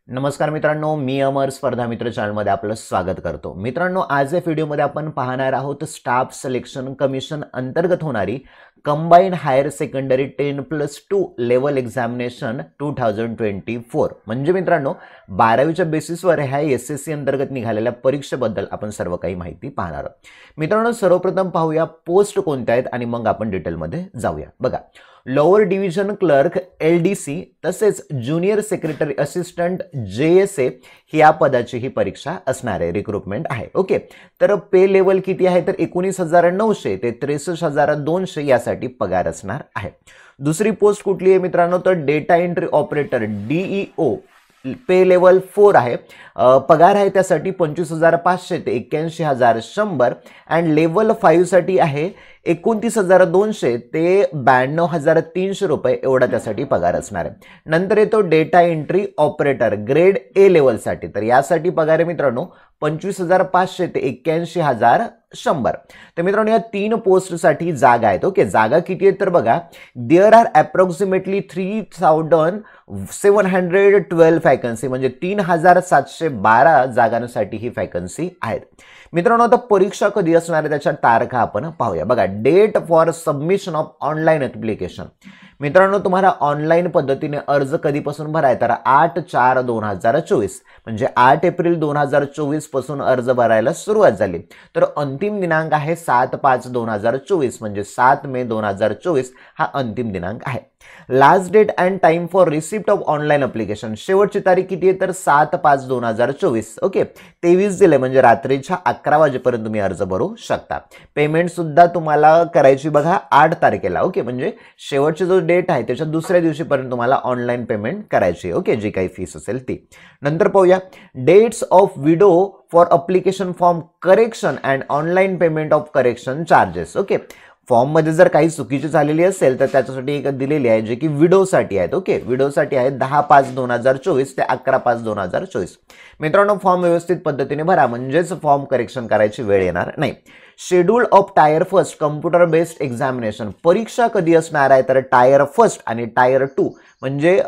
नमस्कार मित्रांनो, मी अमर स्पर्धा मित्र चॅनलमध्ये आपलं स्वागत करतो। मित्रांनो, आज या व्हिडिओमध्ये आपण पाहणार आहोत स्टाफ सिलेक्शन कमिशन अंतर्गत होणारी combined higher secondary 10+2 level examination 2024। म्हणजे मित्रांनो 12वीच्या बेसिसवर ह्या एसएससी अंतर्गत निघालेल्या परीक्षेबद्दल आपण सर्व काही माहिती पाहणार आहोत। मित्रांनो, सर्वप्रथम पाहूया पोस्ट कोणत्या आहेत आणि मग आपण डिटेलमध्ये जाऊया। बघा, लोअर डिव्हिजन क्लर्क LDC तसेच ज्युनियर सेक्रेटरी असिस्टंट JSA या पदाची ही परीक्षा असणार आहे, रिक्रुटमेंट आहे। ओके, तर पे लेवल किती आहे तर 19,900 ते 63,200 यासाठी पगार असणार आहे। दुसरी पोस्ट कुठली आहे मित्रांनो तर डेटा एंट्री ऑपरेटर DEO, पे लेवल 4 आहे। पगार आहे त्यासाठी 25,500 ते 81,100 अँड लेवल 5 साठी आहे 29,200 ते 92,300 रुपये एवढा त्यासाठी पगार असणार आहे। नंतर येतो data entry operator grade A level साठी, तर यासाठी पगार आहे मित्रांनो 25,500 ते 81,100। तर मित्रांनो या 3 पोस्ट साठी जागा आहेत। ओके, जागा किती आहेत तर बघा, देअर आर अप्रॉक्सिमेटली 3,712 वॅकन्सी, म्हणजे 3,712 जागांसाठी ही वॅकन्सी आहेत। मित्रांनो आता परीक्षा कधी असणार आहे त्याच्या तारखा आपण पाहूया। बघा, date for submission of online application. मित्रांनो तुम्हाला ऑनलाईन पद्धतीने अर्ज कधीपासून भराय तर 8/4/2024 म्हणजे 8 एप्रिल 2024 पासून अर्ज भरायला सुरुवात झाली। तर अंतिम दिनांक आहे 7/5/2024 म्हणजे 7 मे 2024 हा अंतिम दिनांक आहे। Last date and time for receipt of online application, शेवटची तारीख किती आहे तर 7/5/2024। ओके, 23 दिले म्हणजे रात्रीच्या 11 वाजेपर्यंत तुम्ही अर्ज भरू शकता। पेमेंट सुद्धा तुम्हाला करायची बघा 8 तारखेला। ओके, म्हणजे शेवटची जो डेट आहे त्याच्या दुसऱ्या दिवशीपर्यंत तुम्हाला ऑनलाईन पेमेंट करायची। ओके, जी काही फीस असेल ती। नंतर पाहूया dates of window for application form correction and online payment of correction charges. Okay, form मध्ये जर काही चुकीची झालेली असेल तर त्याच्यासाठी एक दिलेली आहे जे की विडोसाठी आहेत। ओके, विडोसाठी आहे 10/5/2024 ते 11/5/2024। मित्रांनो फॉर्म व्यवस्थित पद्धतीने भरा म्हणजेच फॉर्म करेक्शन करायची वेळ येणार नाही। Schedule of tyre first computer based examination, परीक्षा कधी असणार आहे तर टायर फर्स्ट आणि टायर 2 म्हणजे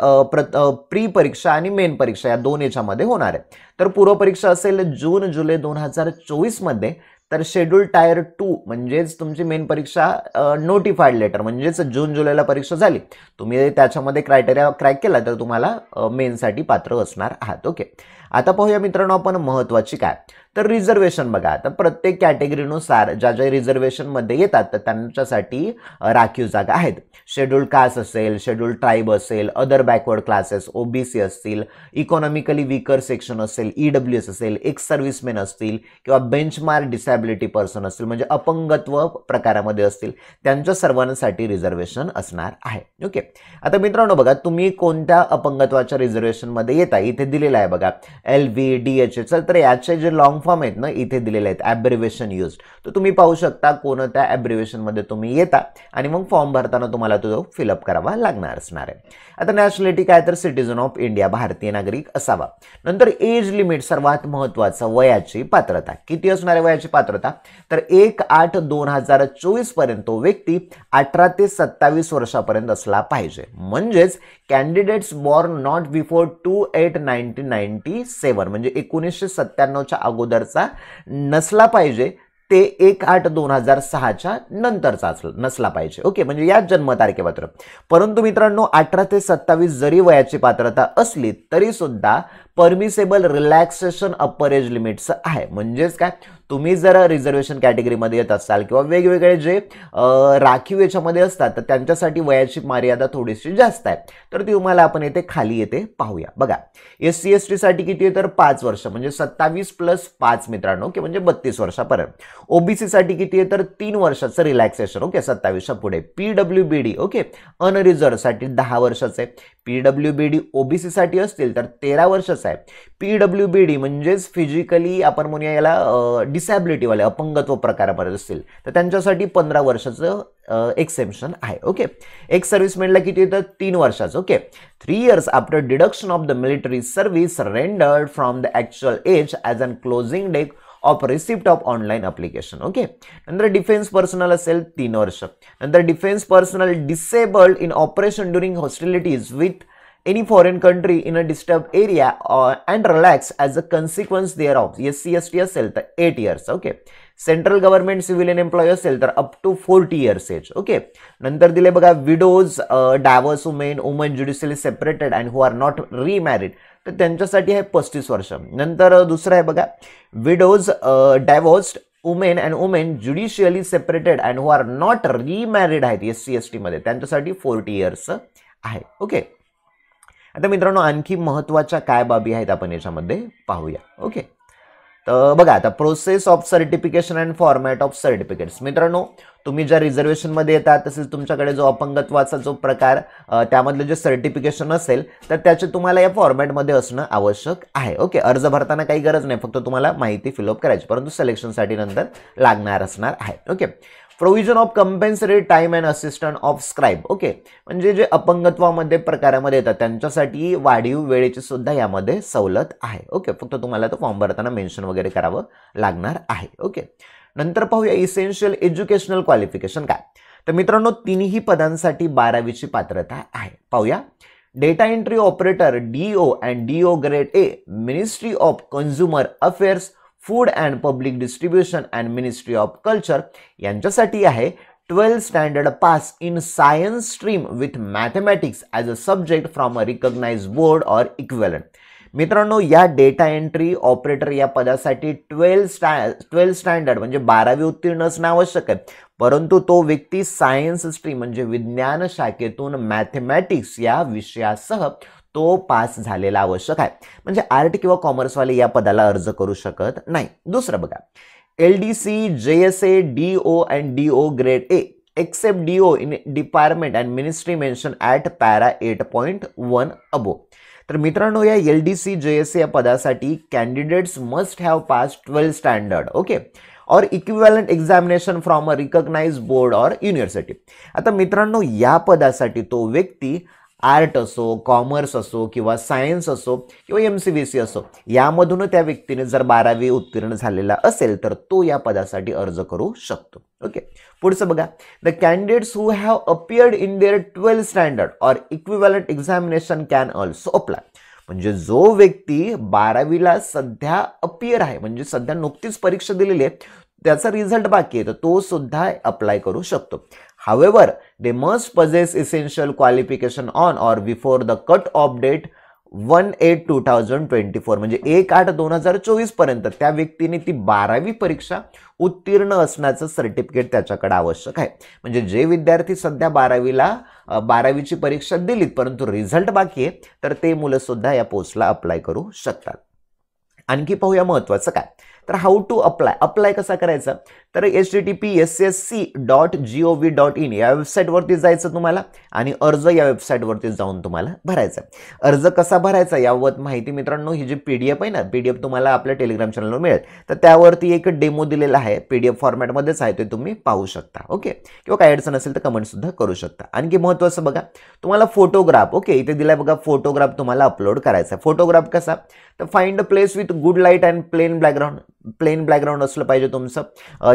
प्री परीक्षा आणि मेन परीक्षा या दोन याच्यामध्ये होणार आहे। तर पूर्व परीक्षा असेल जून-जुलै 2024 मध्ये, तर शेड्यूल टायर 2 म्हणजेच तुमची मेन परीक्षा नोटिफाईड लेटर म्हणजेच जून-जुलैला परीक्षा झाली, तुम्ही त्याच्यामध्ये क्रायटेरिया क्रॅक केला तर तुम्हाला मेनसाठी पात्र असणार आहात। ओके, आता पाहूया मित्रांनो आपण महत्त्वाची काय तर रिझर्वेशन। बघा, आता प्रत्येक कॅटेगरीनुसार ज्या ज्या रिझर्वेशन मध्ये येतात तर त्यांच्यासाठी राखीव जागा आहेत। शेड्यूल कास्ट असेल, शेड्यूल ट्राईब असेल, अदर बॅकवर्ड क्लासेस OBC असतील, इकॉनॉमिकली वीकर सेक्शन असेल, EWS असेल, एक्स सर्व्हिसमेन असतील किंवा बेंचमार्क डिसॅबिलिटी पर्सन असतील म्हणजे अपंगत्व प्रकारामध्ये असतील, त्यांच्या सर्वांसाठी रिझर्वेशन असणार आहे। ओके, आता मित्रांनो बघा, तुम्ही कोणत्या अपंगत्वाच्या रिझर्वेशन मध्ये येता इथे दिलेला आहे बघा LV DH, तर याचे जे लॉंग फॉर्म आहेत ना इथे दिलेले आहेत ॲब्रिव्हिएशन यूज्ड, तर तुम्ही पाहू शकता कोणत्या ॲब्रिव्हिएशन मध्ये तुम्ही येता आणि मग फॉर्म भरताना तुम्हाला तो फिलअप करावा लागणार असणार आहे। आता नॅशनॅलिटी काय तर सिटीजन ऑफ इंडिया, भारतीय नागरिक असावा। नंतर एज लिमिट, सर्वात महत्त्वाचं वयाची पात्रता किती असणार आहे वयाची पात्रता तर 1/8/2024 पर्यंत तो व्यक्ती 18 ते 27 वर्षापर्यंत असला पाहिजे। म्हणजेच कॅन्डिडेट्स बॉर्न नॉट बिफोर 2/8/1997 म्हणजे 1997च्या अगोदरचा नसला पाहिजे, ते 1/8/2006च्या नंतरचा नसला पाहिजे। ओके, म्हणजे या जन्मतारखेपत्र। परंतु मित्रांनो 18 ते 27 जरी वयाची पात्रता असली तरी सुद्धा permissible relaxation upper age limits आहे। म्हणजेच काय, तुम्ही जर रिझर्वेशन कॅटेगरीमध्ये येत असाल किंवा वेगवेगळे जे राखीव याच्यामध्ये असतात तर त्यांच्यासाठी वयाची मर्यादा थोडीशी जास्त आहे, तर ती तुम्हाला आपण येथे खाली येते पाहूया। बघा, SC ST साठी किती आहे तर 5 वर्ष म्हणजे 27 + 5 मित्रांनो, ओके, म्हणजे 32 वर्षापर्यंत। OBC साठी किती आहे तर 3 वर्षाचं रिलॅक्सेशन, ओके, 27च्या पुढे। PWBD ओके अनरिझर्व साठी 10 वर्षाचं आहे। PWBD OBC साठी असतील तर 13 वर्षाचं आहे। PWBD म्हणजेच फिजिकली आपण म्हणूया याला डिसॅबिलिटी वाले अपंगत्व प्रकारामध्ये असतील तर त्यांच्यासाठी 15 वर्षाचं एक्सेम्पशन आहे। ओके, एक्स सर्व्हिसमॅनला किती येतं 3 वर्षाचं। Okay, 3 years after deduction of the military service rendered from the actual age as on closing date of receipt of online application. Okay, नंतर डिफेन्स पर्सनल असेल 3 वर्ष। नंतर defence personnel disabled in operation during hostilities with any foreign country in a disturbed area and relax as a consequence thereof. SC/ST असेल तर 8 years. Okay. Central government civilian employ असेल तर up to 40 years age. Okay. नंतर दिले बघा widows, divorce women judicially separated and who are not remarried, तर त्यांच्यासाठी आहे 35 वर्ष. नंतर दुसरं आहे बघा widows, divorced women and women judicially separated and who are not remarried आहेत SC/ST मध्ये, त्यांच्यासाठी 40 years आहे. ओके. आता मित्रांनो आणखी महत्त्वाच्या काय बाबी आहेत आपण याच्यामध्ये पाहूया. ओके. तर बघा आता process of certification and format of certificates. मित्रांनो तुम्ही ज्या रिझर्वेशनमध्ये येतात तसेच तुमच्याकडे जो अपंगत्वाचा जो प्रकार त्यामधलं जे सर्टिफिकेशन असेल तर त्याचे तुम्हाला या फॉर्मॅटमध्ये असणं आवश्यक आहे. ओके. अर्ज भरताना काही गरज नाही, फक्त तुम्हाला माहिती फिलअप करायची, परंतु सिलेक्शनसाठी नंतर लागणार असणार आहे. Okay. Provision of compensatory time and assistant of scribe. Okay. म्हणजे जे अपंगत्वामध्ये प्रकारामध्ये येतात त्यांच्यासाठी वाढीव वेळेची सुद्धा यामध्ये सवलत आहे. ओके. फक्त तुम्हाला तो फॉर्म भरताना मेन्शन वगैरे करावं लागणार आहे. ओके. नंतर पाहूया इसेन्शियल एज्युकेशनल क्वालिफिकेशन काय. तर मित्रांनो तिन्ही पदांसाठी 12वीची पात्रता आहे. पाहूया. Data entry operator DO and DO grade A, ministry of consumer affairs, food and public distribution and ministry of culture यांच्यासाठी आहे 12th standard pass in science stream with mathematics as a subject from a recognised board or equivalent. मित्रांनो या data entry operator या पदासाठी 12th standard म्हणजे 12वी उत्तीर्ण असणं आवश्यक आहे, परंतु तो व्यक्ती सायन्स स्ट्रीम म्हणजे विज्ञान शाखेतून मॅथमॅटिक्स या विषयासह तो पास झालेला आवश्यक आहे. म्हणजे आर्ट किंवा कॉमर्सवाले या पदाला अर्ज करू शकत नाही. दुसरं बघा LDC, JSA, DO and DO grade A except DO in department and ministry mention at para 8.1 above. तर मित्रांनो या LDC, JSA या पदासाठी candidates must have pass 12th standard. Okay. Or equivalent examination from a recognised board or university. आता मित्रांनो या पदासाठी तो व्यक्ती आर्ट असो, कॉमर्स असो किंवा सायन्स असो किंवा MCVC असो यामधून त्या व्यक्तीने जर 12वी उत्तीर्ण झालेला असेल तर तो या पदासाठी अर्ज करू शकतो. ओके. पुढचं बघा the candidates who have appeared in their 12th standard or equivalent examination can also apply. म्हणजे जो व्यक्ती 12वीला सध्या अपियर आहे म्हणजे सध्या नुकतीच परीक्षा दिलेली आहे त्याचा रिझल्ट बाकी आहे तर तो सुद्धा अप्लाय करू शकतो. However, they must possess essential qualification on or before the cut-off date 1/8/2024 म्हणजे 1/8/2024 पर्यंत त्या व्यक्तीने ती 12वी परीक्षा उत्तीर्ण असण्याचं सर्टिफिकेट त्याच्याकडे आवश्यक आहे. म्हणजे जे विद्यार्थी सध्या 12वीची परीक्षा दिलीत परंतु रिझल्ट बाकी आहे तर ते मुलं सुद्धा या पोस्टला अप्लाय करू शकतात. आणखी पाहूया महत्त्वाचं काय. तर हाऊ टू अप्लाय कसा करायचा तर http://ssc.gov.in या वेबसाईटवरती जायचं तुम्हाला आणि अर्ज या वेबसाईटवरती जाऊन तुम्हाला भरायचा. अर्ज कसा भरायचा याबाबत माहिती मित्रांनो ही जी PDF आहे ना PDF तुम्हाला आपल्या टेलिग्राम चॅनलवर मिळेल तर त्यावरती एक डेमो दिलेला आहे PDF फॉर्मॅटमध्येच आहे ते तुम्ही पाहू शकता. ओके. किंवा काही अडचण असेल तर कमेंट सुद्धा करू शकता. आणखी महत्त्वाचं बघा तुम्हाला फोटोग्राफ. ओके. इथे दिलाय बघा फोटोग्राफ तुम्हाला अपलोड करायचा. फोटोग्राफ कसा तर find a place with good light and plain background असलं पाहिजे तुमचं.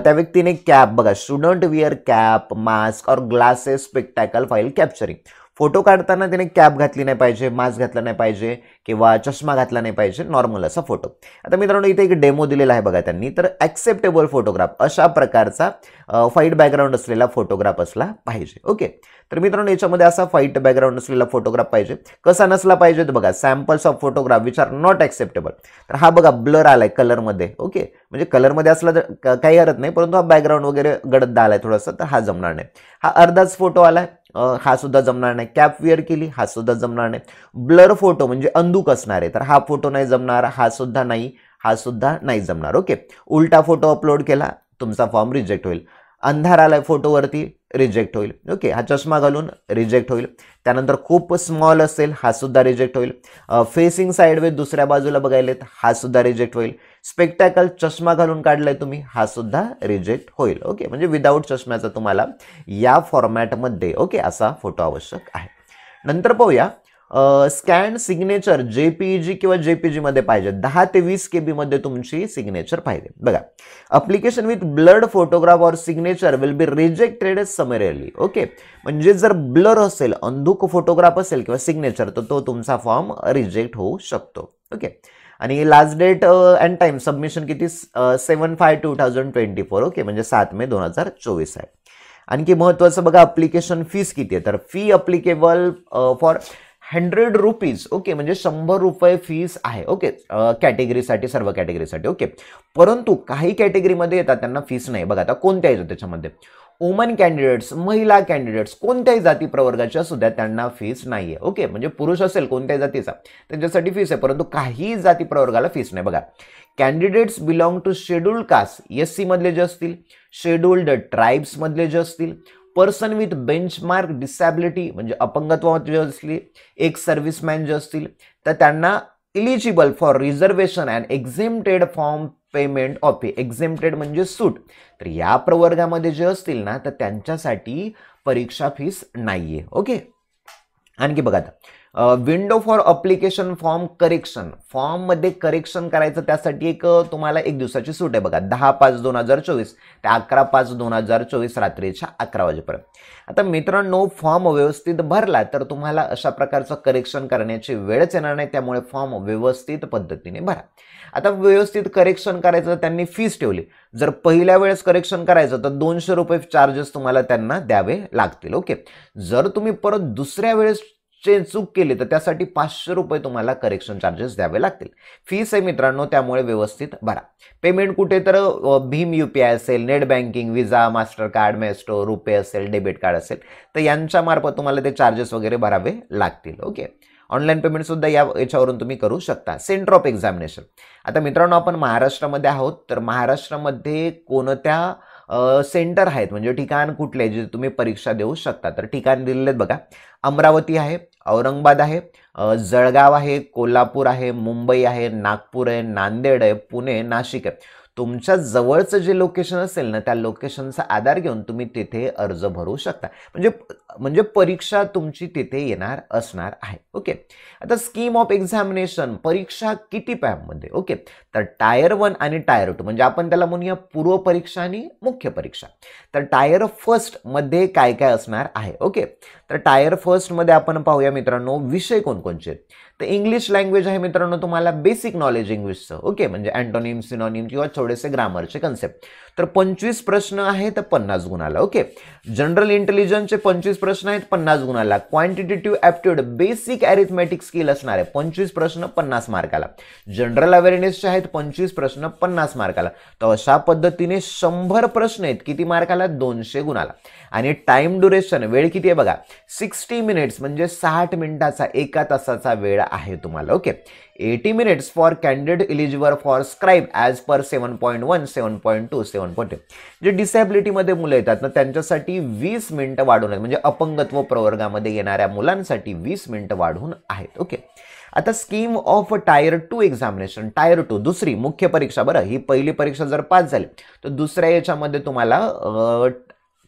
त्या व्यक्तीने कॅप बघा स्टुडंट विअर कॅप, मास्क और glasses, spectacle file capturing. Photo काढताना त्याने कॅप घातली नाही पाहिजे, मास्क घातला नाही पाहिजे किंवा चष्मा घातला नाही पाहिजे, नॉर्मल असा फोटो. आता मित्रांनो इथे एक डेमो दिलेला आहे बघा त्यांनी तर ॲक्सेप्टेबल फोटोग्राफ अशा प्रकारचा फाईट बॅकग्राऊंड असलेला फोटोग्राफ असला पाहिजे. ओके. तर मित्रांनो याच्यामध्ये असा फाईट बॅकग्राऊंड असलेला फोटोग्राफ पाहिजे. कसा नसला पाहिजे तर बघा samples of photograph which are not acceptable. तर हा बघा ब्लर आलाय कलरमध्ये. ओके. म्हणजे कलरमध्ये असला तर काही हरत नाही परंतु हा बॅकग्राऊंड वगैरे गडद आलाय थोडासा तर हा जमणार नाही. हा अर्धाच फोटो आलाय हा सुद्धा जमणार नाही. कॅप वेअर केली हा सुद्धा जमणार नाही. ब्लर फोटो म्हणजे अंधुक असणार आहे तर हा फोटो नाही जमणार, हा सुद्धा नाही जमणार. ओके. उलटा फोटो अपलोड केला तुमचा फॉर्म रिजेक्ट होईल. अंधार आलाय फोटोवरती रिजेक्ट होईल. ओके. हा चष्मा घालून रिजेक्ट होईल. त्यानंतर खूप स्मॉल असेल हा सुद्धा रिजेक्ट होईल. फेसिंग साईडवेज दुसऱ्या बाजूला बघायलेत हा सुद्धा रिजेक्ट होईल. स्पेक्टॅकल चष्मा घालून काढलाय तुम्ही हा सुद्धा रिजेक्ट होईल. ओके. म्हणजे विदाऊट चष्म्याचा तुम्हाला या फॉर्मॅटमध्ये ओके असा फोटो आवश्यक आहे. नंतर पाहूया स्कॅन सिग्नेचर JPEG किंवा JPG मध्ये पाहिजे, 10 ते 20 KB मध्ये तुमची सिग्नेचर पाहिजे. बघा, अप्लिकेशन विथ ब्लड फोटोग्राफ और signature will be rejected समरली. Okay, म्हणजे जर ब्लर असेल, अंधुक फोटोग्राफ असेल किंवा सिग्नेचर, तर तो तुमचा फॉर्म रिजेक्ट होऊ शकतो. ओके, आणि last date and time submission किती 7/5/2024. ओके, म्हणजे 7 मे 2024 आहे. आणखी महत्त्वाचं बघा, अप्लिकेशन फीस किती आहे, तर fee applicable for 100 rupees. Okay, म्हणजे 100 रुपये फीस आहे. ओके, कॅटेगरीसाठी, सर्व कॅटेगरीसाठी. ओके, परंतु काही कॅटेगरीमध्ये येतात त्यांना फीस नाही. बघा आता कोणत्या येतात त्याच्यामध्ये, वुमन कॅन्डिडेट्स, महिला कॅन्डिडेट्स, कोणत्याही जाती प्रवर्गाच्या सुद्धा त्यांना फीस नाहीये. ओके, म्हणजे पुरुष असेल कोणत्याही जातीचा त्यांच्यासाठी फीस आहे, परंतु काही जाती प्रवर्गाला फीस नाही. बघा, candidates belong to scheduled caste, SC मधले जे असतील, शेड्यूल्ड ट्राईब्स मधले जे असतील, पर्सन विथ बेंचमार्क डिसॅबिलिटी म्हणजे अपंगत्व जे असली, एक सर्व्हिसमॅन जे असतील, तर त्यांना eligible for reservation and exempted from payment of fee. Exempted म्हणजे सूट. तर या प्रवर्गामध्ये जे असतील ना, तर त्यांच्यासाठी परीक्षा फीस नाहीये. ओके, आणखी बघा आता, window for application form correction, form मध्ये करेक्शन करायचं त्यासाठी एक तुम्हाला 1 दिवसाची सूट आहे. बघा, 10/5/2024 ते 11/5/2024 रात्रीच्या 11 वाजेपर्यंत. आता मित्रांनो, फॉर्म व्यवस्थित भरला तर तुम्हाला अशा प्रकारचं करेक्शन करण्याची वेळच येणार नाही, त्यामुळे फॉर्म व्यवस्थित पद्धतीने भरा. आता व्यवस्थित करेक्शन करायचं त्यांनी फीस ठेवली. जर पहिल्या वेळेस करेक्शन करायचं तर 200 रुपये चार्जेस तुम्हाला त्यांना द्यावे लागतील. ओके, जर तुम्ही परत दुसऱ्या वेळेस चूक केली तर त्यासाठी 500 रुपये तुम्हाला करेक्शन चार्जेस द्यावे लागतील. फीस आहे मित्रांनो, त्यामुळे व्यवस्थित भरा. पेमेंट कुठे, तर भीम UPI असेल, नेट बँकिंग, विजा, मास्टर कार्ड, मेस्टो, रुपे असेल, डेबिट कार्ड असेल, तर यांच्या मार्फत तुम्हाला ते चार्जेस वगैरे भरावे लागतील. ओके, ऑनलाईन पेमेंट सुद्धा याच्यावरून तुम्ही करू शकता. सेंटर ऑफ एक्झामिनेशन, आता मित्रांनो आपण महाराष्ट्रामध्ये आहोत, तर महाराष्ट्रामध्ये कोणत्या सेंटर आहेत म्हणजे ठिकाण कुठले जे तुम्ही परीक्षा देऊ शकता, तर ठिकाण दिलेले आहेत बघा. अमरावती आहे, औरंगाबाद आहे, जळगाव आहे, कोल्हापूर आहे, मुंबई आहे, नागपूर आहे, नांदेड आहे, पुणे, नाशिक आहे. तुमच्या जवळचं जे लोकेशन असेल ना, त्या लोकेशनचा आधार घेऊन तुम्ही तिथे अर्ज भरू शकता. म्हणजे परीक्षा तुमची तिथे येणार असणार आहे. ओके, आता स्कीम ऑफ एक्झामिनेशन, परीक्षा किती पॅमध्ये. ओके, तर टायर 1 आणि टायर 2 म्हणजे आपण त्याला म्हणूया पूर्व परीक्षा आणि मुख्य परीक्षा. तर टायर फर्स्ट मध्ये काय काय असणार आहे. ओके, तर टायर फर्स्ट मध्ये आपण पाहूया मित्रांनो, विषय कोणकोणचे. तर इंग्लिश लँग्वेज आहे मित्रांनो, तुम्हाला बेसिक नॉलेज इंग्लिशचं. ओके, म्हणजे अँटोनिम, सिनोनिम किंवा थोडेसे ग्रामरचे कन्सेप्ट. तर 25 प्रश्न आहेत 50 गुणाला. ओके, जनरल इंटेलिजन्सचे 25 प्रश्न आहेत 50 गुणाला. Quantitative aptitude, basic arithmetic skill असणार आहे 25 प्रश्न 50 मार्काला. जनरल अवेअरनेसचे आहेत 25 प्रश्न 50 मार्काला. तर अशा पद्धतीने 100 प्रश्न आहेत किती मार्काला, 200 गुणाला. आणि टाइम ड्युरेशन, वेळ किती आहे बघा, 60 मिनिट्स म्हणजे 60 मिनिटाचा, 1 तासाचा वेळ आहे तुम्हाला. Okay, 80 minutes for candidate eligible for scribe as per 7.1, 7.2, 7.2. जे डिसॅबिलिटीमध्ये मुलं येतात ना, त्यांच्यासाठी 20 मिनिटं वाढून आहेत, म्हणजे अपंगत्व प्रवर्गामध्ये येणाऱ्या मुलांसाठी 20 मिनिटं वाढून आहेत. ओके, आता scheme of tyre 2 examination, tyre 2 दुसरी मुख्य परीक्षा. बरं, ही पहिली परीक्षा जर पास झाली तर दुसऱ्या याच्यामध्ये तुम्हाला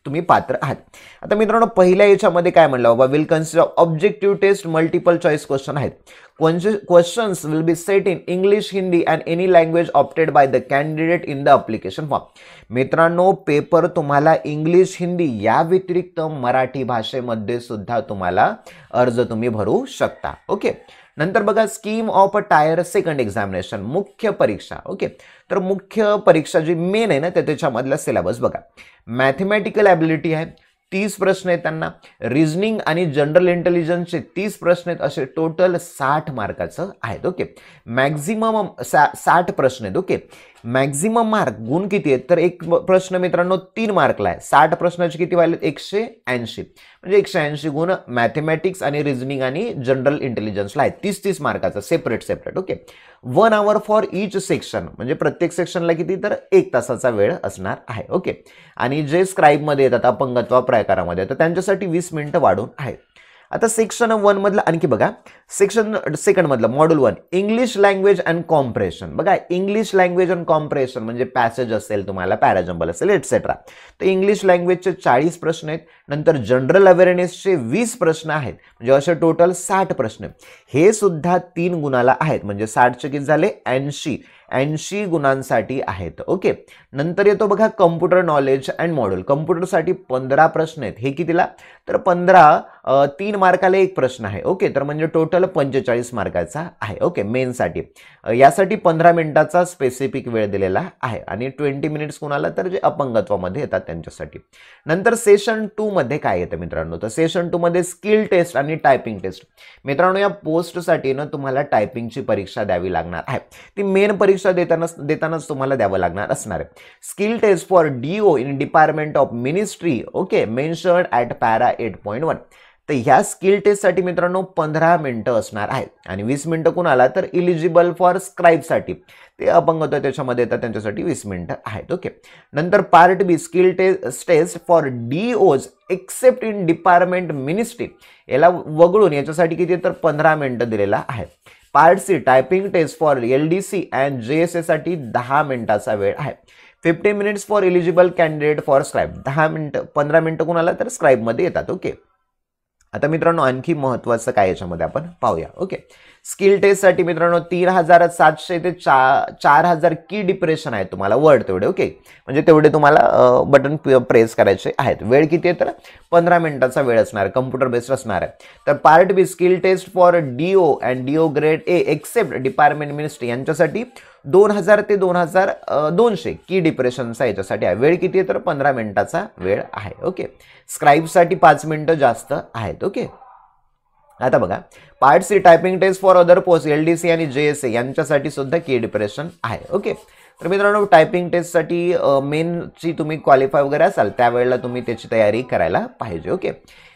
तुम्ही पात्र आहात. आता मित्रांनो, पहिल्या याच्यामध्ये काय म्हणलं बाबा, will consider objective test, multiple choice question आहेत. Questions will be set in English, Hindi and any language opted by the candidate in the application form. मित्रांनो, पेपर तुम्हाला इंग्लिश, हिंदी या व्यतिरिक्त मराठी भाषेमध्ये सुद्धा तुम्हाला अर्ज तुम्ही भरू शकता. ओके, नंतर बघा स्कीम ऑफ टायर 2 एक्झामिनेशन, मुख्य परीक्षा. ओके, तर मुख्य परीक्षा जी मेन आहे ना, त्याच्यामधला सिलेबस बघा. मॅथमॅटिकल ॲबिलिटी आहे 30 प्रश्न आहेत त्यांना. रिझनिंग आणि जनरल इंटेलिजन्सचे 30 प्रश्न आहेत, असे टोटल 60 मार्काचं आहेत. ओके, मॅक्झिमम 60 प्रश्न आहेत. ओके, मॅक्झिमम मार्क गुण किती आहेत, तर एक प्रश्न मित्रांनो 3 मार्कला आहे. 60 प्रश्नाचे किती व्हायला, 180, म्हणजे 180 गुण मॅथमॅटिक्स आणि रिझनिंग आणि जनरल इंटेलिजन्सला आहेत. 30-30 मार्काचं separate. Okay, 1 hour for each section, म्हणजे प्रत्येक सेक्शनला किती, तर 1 तासाचा वेळ असणार आहे. ओके, आणि जे स्क्राईबमध्ये येतात अपंगत्व प्रकारामध्ये, तर त्यांच्यासाठी 20 मिनिटं वाढून आहेत. आता सेक्शन 1 मधलं आणखी बघा, सेक्शन सेकंड मधलं module 1 English language and compression. बघा इंग्लिश लँग्वेज अँड कॉम्प्रेशन म्हणजे पॅसेज असेल, तुम्हाला पॅराजंबल असेल एटसेट्रा. तर इंग्लिश लँग्वेजचे 40 प्रश्न आहेत. नंतर जनरल अवेअरनेसचे 20 प्रश्न आहेत, म्हणजे असे टोटल 60 प्रश्न. हे सुद्धा 3 गुणाला आहेत, म्हणजे 60 चे किती झाले 80 गुणांसाठी आहेत. ओके. नंतर येतो बघा कम्प्युटर नॉलेज अँड मॉड्यूल. कम्प्युटरसाठी 15 प्रश्न आहेत. हे कितीला, तर 15 3 मार्काला एक प्रश्न आहे. ओके. तर म्हणजे टोटल 45 मार्काचा आहे. ओके. मेनसाठी यासाठी 15 मिनिटाचा स्पेसिफिक वेळ दिलेला आहे आणि 20 मिनिट्स कुणाला, तर जे अपंगत्वामध्ये येतात त्यांच्यासाठी. नंतर सेशन 2 मध्ये काय येतं मित्रांनो, तर सेशन 2 मध्ये स्किल टेस्ट आणि टायपिंग टेस्ट. मित्रांनो या पोस्टसाठी ना तुम्हाला टायपिंगची परीक्षा द्यावी लागणार आहे. ती मेन परीक्षा देतानाच तुम्हाला द्यावं लागणार असणार आहे. Skill test for DO in department of ministry. Okay. Mentioned at para 8.1. तर ह्या स्किल टेस्टसाठी मित्रांनो 15 मिनिटं असणार आहेत आणि 20 मिनिटं कुणाला, तर इलिजिबल फॉर स्क्राईबसाठी, ते अपंग होतं त्याच्यामध्ये येतात त्यांच्यासाठी 20 मिनिटं आहेत. ओके. नंतर part B skill test for DOs except in department ministry, याला वगळून याच्यासाठी किती, तर 15 मिनिटं दिलेला आहे. Part C typing test for LDC and JSA साठी 10 मिनिटाचा वेळ आहे. 15 minutes for eligible candidate for scribe. 15 मिनिटं कुणाला, तर स्क्राईबमध्ये येतात. ओके. आता मित्रांनो आणखी महत्त्वाचं काय याच्यामध्ये आपण पाहूया. ओके. स्किल टेस्टसाठी मित्रांनो 3700 ते 4000 की डिप्रेशन आहे तुम्हाला वर्ड तेवढे. ओके. म्हणजे तेवढे तुम्हाला बटन प्रेस करायचे आहेत. वेळ किती आहे, तर 15 मिनिटाचा वेळ असणार, कम्प्युटर बेस्ड असणार आहे. तर part B skill test for DO and DO grade A except department ministry यांच्यासाठी 2000 ते 2200 की डिप्रेशनचा याच्यासाठी आहे. वेळ किती आहे, तर 15 मिनिटाचा वेळ आहे. ओके. स्क्राईबसाठी 5 मिनिटं जास्त आहेत. ओके. आता बघा part C typing test for other post LDC आणि JSA यांच्यासाठी सुद्धा की डिप्रेशन आहे. ओके. तर मित्रांनो टायपिंग टेस्टसाठी मेनची तुम्ही क्वालिफाय वगैरे असाल त्यावेळेला तुम्ही त्याची तयारी करायला पाहिजे. ओके.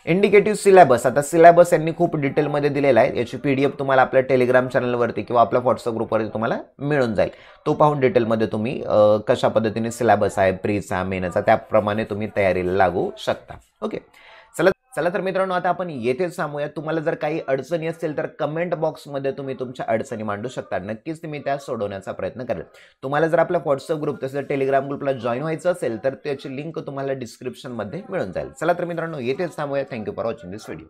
Indicative syllabus. आता सिलेबस यांनी खूप डिटेलमध्ये दिलेला आहे. याची PDF तुम्हाला आपल्या टेलिग्राम चॅनलवरती किंवा आपल्या व्हॉट्सअप ग्रुपवरती तुम्हाला मिळून जाईल. तो पाहून डिटेलमध्ये तुम्ही कशा पद्धतीने सिलेबस आहे प्रीचा मेनचा त्याप्रमाणे तुम्ही तयारीला लागू शकता. ओके. चला तर मित्रांनो आता आपण येथेच थांबूया. तुम्हाला जर काही अडचणी असतील तर कमेंट बॉक्समध्ये तुम्ही तुमच्या अडचणी मांडू शकता. नक्कीच तुम्ही त्या सोडवण्याचा प्रयत्न करेल. तुम्हाला जर आपल्या व्हॉट्सअप ग्रुप तसेच टेलिग्राम ग्रुपला जॉईन व्हायचं असेल तर त्याची लिंक तुम्हाला डिस्क्रिप्शनमध्ये मिळून जाईल. चला तर मित्रांनो येथेच थांबूया. Thank you for watching this video.